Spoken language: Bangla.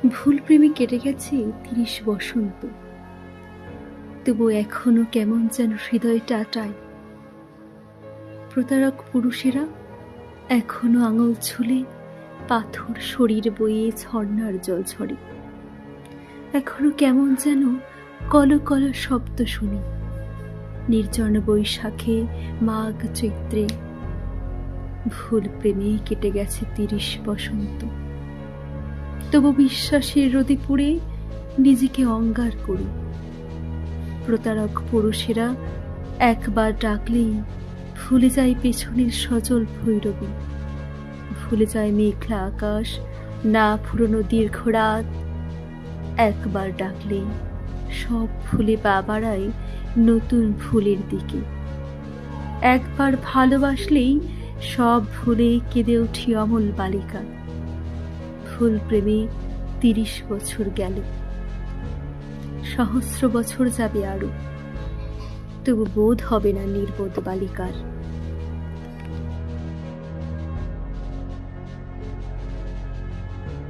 ভুল প্রেমে কেটে গেছে ৩০ বসন্ত, তবু এখনো কেমন যেন হৃদয় টাটায়। প্রতারক পুরুষেরা এখনো আঙুল ছুলে পাথর শরীর বয়ে ঝর্ণার জল ঝরে। এখনো কেমন যেন কল কল শব্দ শুনি নির্জন বৈশাখে, মাঘ চৈত্রে। ভুল প্রেমে কেটে গেছে ৩০ বসন্ত, তবু বিশ্বাসের রোদে পুড়ে নিজেকে অঙ্গার করি। প্রতারক পুরুষেরা একবার ডাকলেই ভুলে যায় পেছনের সজল ভৈরবী, ভুলে যায় মেঘলা আকাশ, না ফুরোনো দীর্ঘ রাত। একবার ডাকলেই সব ভুলে পা বাড়ায় নতুন ভুলের দিকে। একবার ভালোবাসলেই সব ভুলে কেঁদে উঠি অমল বালিকা। ভুল প্রেমে ৩০ বছর গেল, সহস্র বছর যাবে আরো, তবু বোধ হবে না নির্বোধ বালিকার।